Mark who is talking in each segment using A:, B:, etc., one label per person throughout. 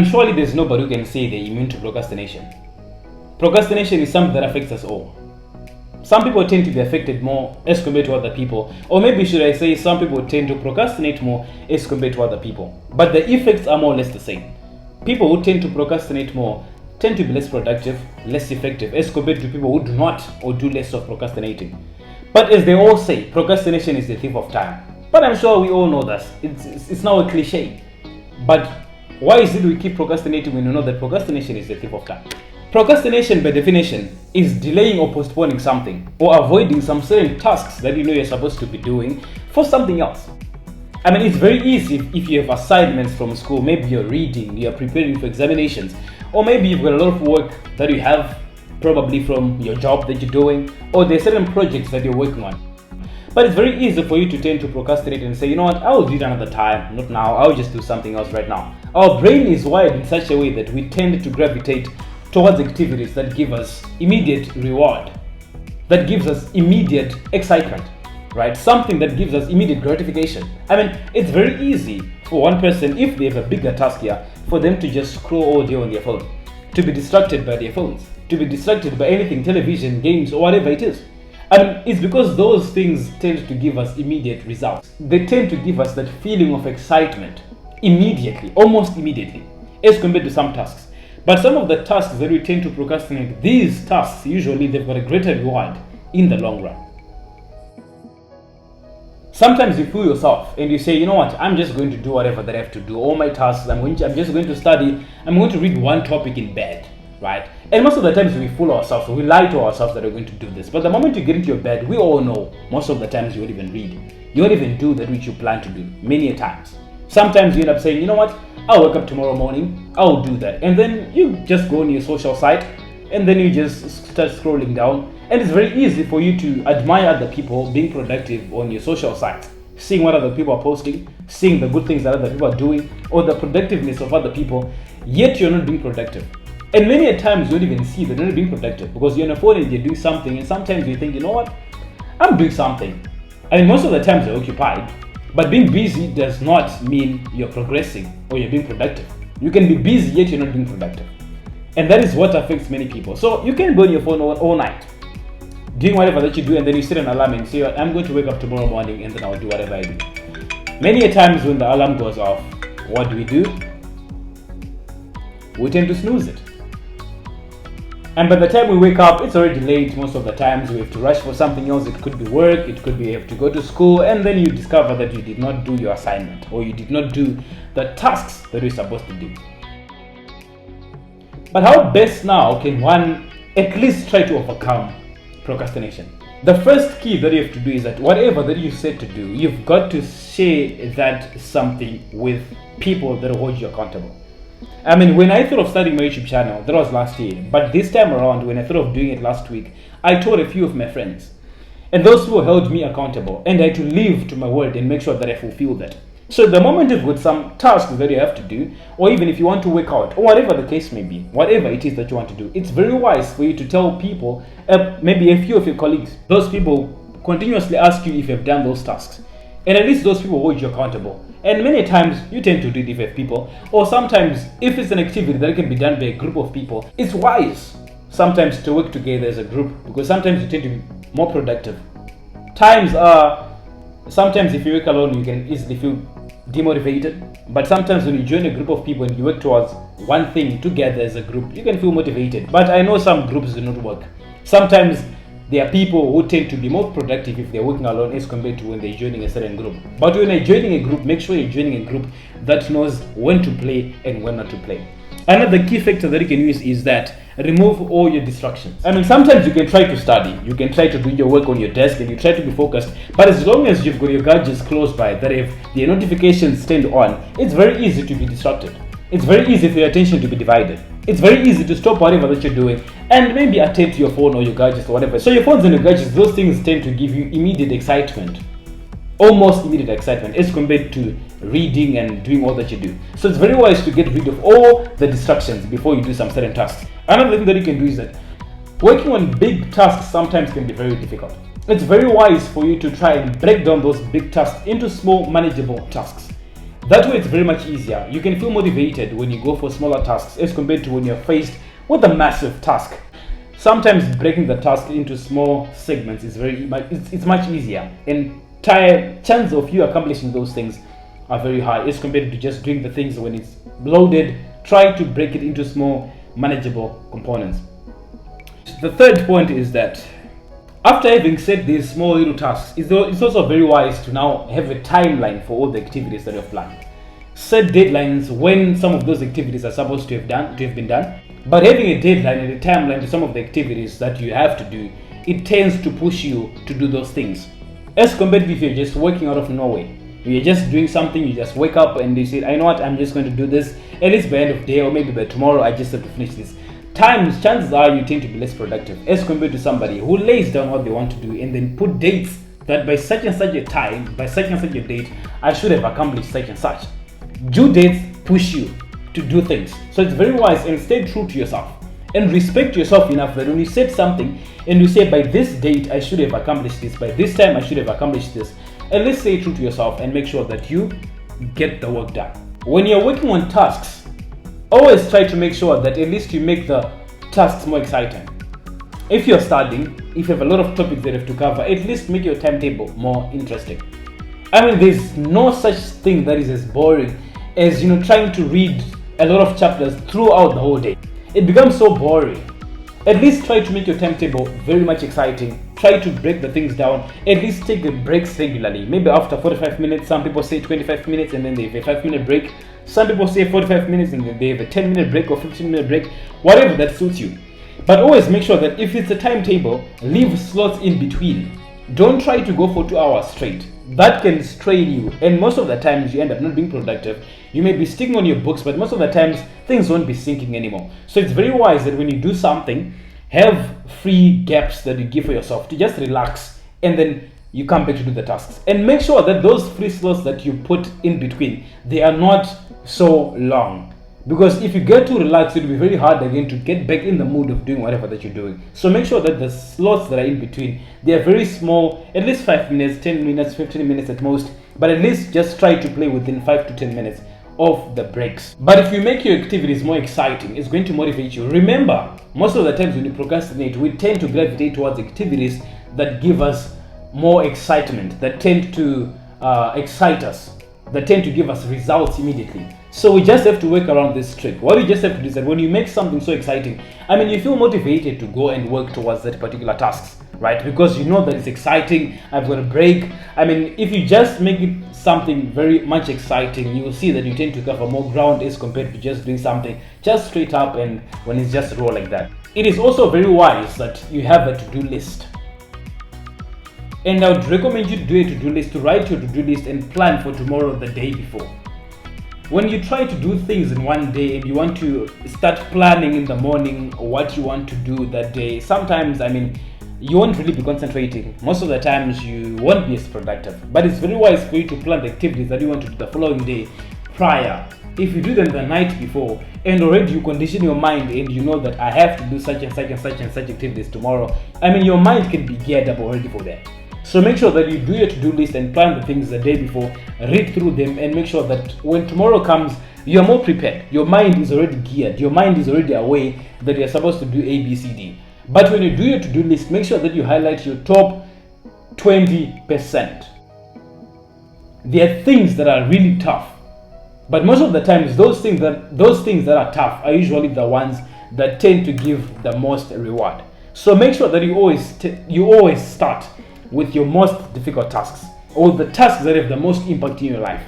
A: Surely there's nobody who can say they're immune to procrastination. Procrastination is something that affects us all. Some people tend to be affected more as compared to other people, or maybe should I say some people tend to procrastinate more as compared to other people. But the effects are more or less the same. People who tend to procrastinate more tend to be less productive, less effective as compared to people who do not or do less of procrastinating. But as they all say, procrastination is the thief of time. But I'm sure we all know that. It's now a cliche. But why is it we keep procrastinating when we know that procrastination is the thief of time? Procrastination, by definition, is delaying or postponing something or avoiding some certain tasks that you know you're supposed to be doing for something else. It's very easy if you have assignments from school, maybe you're reading, you're preparing for examinations, or maybe you've got a lot of work that you have probably from your job that you're doing, or there are certain projects that you're working on. But it's very easy for you to tend to procrastinate and say, you know what, I'll do it another time, not now, I'll just do something else right now. Our brain is wired in such a way that we tend to gravitate towards activities that give us immediate reward, that gives us immediate excitement, right? Something that gives us immediate gratification. It's very easy for one person, if they have a bigger task here, for them to just scroll all day on their phone, to be distracted by their phones, to be distracted by anything, television, games, or whatever it is. It's because those things tend to give us immediate results. They tend to give us that feeling of excitement immediately, almost immediately, as compared to some tasks. But some of the tasks that we tend to procrastinate, these tasks, usually they've got a greater reward in the long run. Sometimes you fool yourself and you say, you know what, I'm just going to do whatever that I have to do, all my tasks, I'm just going to study, I'm going to read one topic in bed, right? And most of the times we fool ourselves, we lie to ourselves that we're going to do this. But the moment you get into your bed, we all know most of the times you won't even read. You won't even do that which you plan to do, many a times. Sometimes you end up saying, you know what, I'll wake up tomorrow morning, I'll do that. And then you just go on your social site and then you just start scrolling down. And it's very easy for you to admire other people being productive on your social site, seeing what other people are posting, seeing the good things that other people are doing, or the productiveness of other people, yet you're not being productive. And many a times you don't even see that you're not being productive because you're on a phone and you're doing something, and sometimes you think, you know what, I'm doing something. Most of the times you're occupied. But being busy does not mean you're progressing or you're being productive. You can be busy yet you're not being productive. And that is what affects many people. So you can go on your phone all night, doing whatever that you do, and then you set an alarm and say, I'm going to wake up tomorrow morning and then I'll do whatever I do. Many a times when the alarm goes off, what do? We tend to snooze it. And by the time we wake up, it's already late. Most of the times we have to rush for something else. It could be work, it could be you have to go to school, and then you discover that you did not do your assignment or you did not do the tasks that you're supposed to do. But how best now can one at least try to overcome procrastination? The first key that you have to do is that whatever that you set to do, you've got to share that something with people that hold you accountable. When I thought of starting my YouTube channel, that was last year. But this time around, when I thought of doing it last week, I told a few of my friends. And those people held me accountable. And I had to live to my word and make sure that I fulfill that. So the moment you've got some tasks that you have to do, or even if you want to work out, or whatever the case may be, whatever it is that you want to do, it's very wise for you to tell people, maybe a few of your colleagues. Those people continuously ask you if you've done those tasks. And at least those people hold you accountable. And many times you tend to do it with people, or sometimes if it's an activity that can be done by a group of people, it's wise sometimes to work together as a group because sometimes you tend to be more productive. Sometimes if you work alone, you can easily feel demotivated, but sometimes when you join a group of people and you work towards one thing together as a group, you can feel motivated. But I know some groups do not work. Sometimes there are people who tend to be more productive if they're working alone as compared to when they're joining a certain group. But when you're joining a group, make sure you're joining a group that knows when to play and when not to play. Another key factor that you can use is that remove all your distractions. Sometimes you can try to study, you can try to do your work on your desk and you try to be focused, but as long as you've got your gadgets close by, that if the notifications stand on, it's very easy to be distracted. It's very easy for your attention to be divided. It's very easy to stop whatever that you're doing and maybe attend to your phone or your gadgets or whatever. So your phones and your gadgets, those things tend to give you immediate excitement. Almost immediate excitement as compared to reading and doing all that you do. So it's very wise to get rid of all the distractions before you do some certain tasks. Another thing that you can do is that working on big tasks sometimes can be very difficult. It's very wise for you to try and break down those big tasks into small manageable tasks. That way it's very much easier. You can feel motivated when you go for smaller tasks as compared to when you're faced with a massive task. Sometimes breaking the task into small segments is it's much easier, and chance of you accomplishing those things are very high as compared to just doing the things when it's loaded. Try to break it into small manageable components. The third point is that after having set these small little tasks, it's also very wise to now have a timeline for all the activities that you have planned. Set deadlines when some of those activities are supposed to have been done. But having a deadline and a timeline to some of the activities that you have to do, it tends to push you to do those things. As compared to if you're just working out of nowhere. You're just doing something, you just wake up and you say, I know what, I'm just going to do this, at least by end of day or maybe by tomorrow I just have to finish this. Chances are you tend to be less productive as compared to somebody who lays down what they want to do and then put dates that by such and such a time, by such and such a date, I should have accomplished such and such. Due dates push you to do things. So it's very wise, and stay true to yourself and respect yourself enough that when you set something and you say by this date I should have accomplished this, by this time I should have accomplished this, and let's stay true to yourself and make sure that you get the work done. When you're working on tasks, always try to make sure that at least you make the tasks more exciting. If you're studying, if you have a lot of topics that you have to cover, at least make your timetable more interesting. I mean, there's no such thing that is as boring as trying to read a lot of chapters throughout the whole day. It becomes so boring. At least try to make your timetable very much exciting. Try to break the things down. At least take the breaks regularly. Maybe after 45 minutes, some people say 25 minutes and then they have a 5-minute break. Some people say 45 minutes and then they have a 10-minute break or 15-minute break, whatever that suits you. But always make sure that if it's a timetable, leave slots in between. Don't try to go for 2 hours straight. That can strain you, and most of the times you end up not being productive. You may be sticking on your books, but most of the times things won't be sinking anymore. So it's very wise that when you do something, have free gaps that you give for yourself to just relax, and then you come back to do the tasks. And make sure that those free slots that you put in between, they are not so long. Because if you get too relaxed, it will be very hard again to get back in the mood of doing whatever that you're doing. So make sure that the slots that are in between, they are very small, at least 5 minutes, 10 minutes, 15 minutes at most. But at least just try to play within 5 to 10 minutes of the breaks. But if you make your activities more exciting, it's going to motivate you. Remember, most of the times when you procrastinate, we tend to gravitate towards activities that give us more excitement, that tend to excite us, that tend to give us results immediately. So we just have to work around this trick. What you just have to do is that when you make something so exciting, you feel motivated to go and work towards that particular task, right? Because you know that it's exciting, I've got a break. If you just make it something very much exciting, you will see that you tend to cover more ground as compared to just doing something just straight up and when it's just raw like that. It is also very wise that you have a to-do list. And I would recommend you to do a to-do list, to write your to-do list and plan for tomorrow the day before. When you try to do things in one day and you want to start planning in the morning what you want to do that day, sometimes you won't really be concentrating. Most of the times you won't be as productive. But it's very wise for you to plan the activities that you want to do the following day prior. If you do them the night before and already you condition your mind and you know that I have to do such and such and such and such activities tomorrow, your mind can be geared up already for that. So make sure that you do your to-do list and plan the things the day before, read through them and make sure that when tomorrow comes, you're more prepared. Your mind is already geared. Your mind is already aware that you're supposed to do A, B, C, D. But when you do your to-do list, make sure that you highlight your top 20%. There are things that are really tough. But most of the times, those things that are tough are usually the ones that tend to give the most reward. So make sure that you always start with your most difficult tasks or the tasks that have the most impact in your life.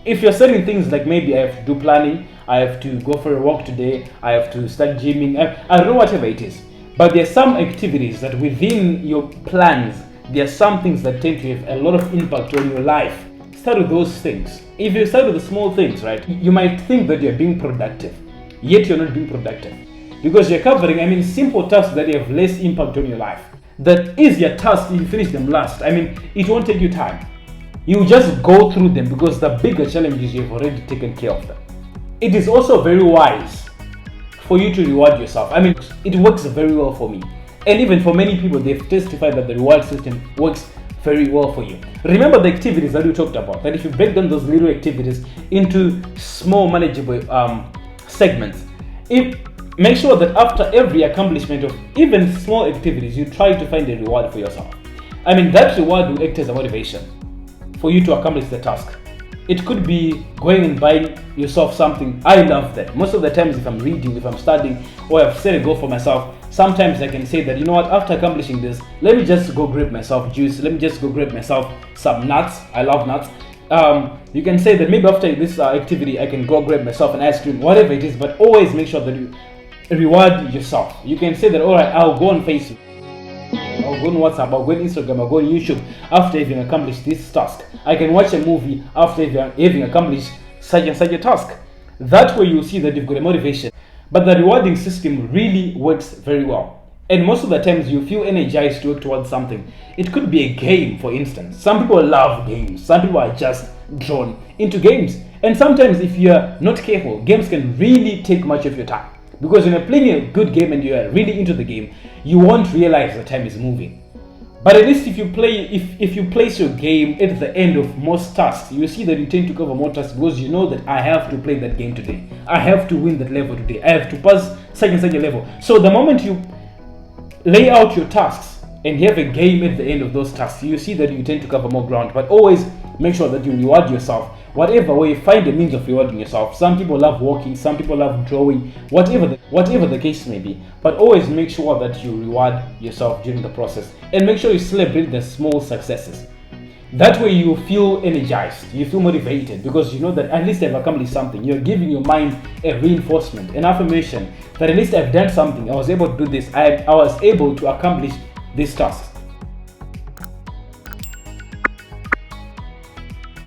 A: If you're setting things like maybe I have to do planning, I have to go for a walk today, I have to start gymming, I don't know, whatever it is. But there are some activities that within your plans, there are some things that tend to have a lot of impact on your life. Start with those things. If you start with the small things, right, you might think that you're being productive, yet you're not being productive. Because you're covering, simple tasks that have less impact on your life. The easier tasks, you finish them last. It won't take you time. You just go through them because the bigger challenges you've already taken care of them. It is also very wise for you to reward yourself. It works very well for me. And even for many people, they've testified that the reward system works very well for you. Remember the activities that we talked about, that if you break down those little activities into small manageable segments, make sure that after every accomplishment of even small activities, you try to find a reward for yourself. I mean, that reward will act as a motivation for you to accomplish the task. It could be going and buying yourself something. I love that. Most of the times, if I'm reading, if I'm studying, or I've set a goal for myself, sometimes I can say that, you know what, after accomplishing this, let me just go grab myself juice, let me just go grab myself some nuts. I love nuts. You can say that maybe after this activity, I can go grab myself an ice cream, whatever it is, but always make sure that you reward yourself. You can say that, all right, I'll go on Facebook, I'll go on WhatsApp, I'll go on Instagram, I'll go on YouTube after having accomplished this task. I can watch a movie after having accomplished such and such a task. That way you'll see that you've got a motivation. But the rewarding system really works very well. And most of the times you feel energized to work towards something. It could be a game, for instance. Some people love games. Some people are just drawn into games. And sometimes if you're not careful, games can really take much of your time. Because when you're playing a good game and you're really into the game, you won't realize the time is moving. But at least if you place your game at the end of most tasks, you see that you tend to cover more tasks because you know that I have to play that game today. I have to win that level today. I have to pass such and such a level. So the moment you lay out your tasks and have a game at the end of those tasks, you see that you tend to cover more ground. But always make sure that you reward yourself. Whatever way, find a means of rewarding yourself. Some people love walking, some people love drawing, whatever the case may be. But always make sure that you reward yourself during the process. And make sure you celebrate the small successes. That way you feel energized, you feel motivated, because you know that at least I've accomplished something. You're giving your mind a reinforcement, an affirmation that at least I've done something. I was able to do this. I was able to accomplish this task.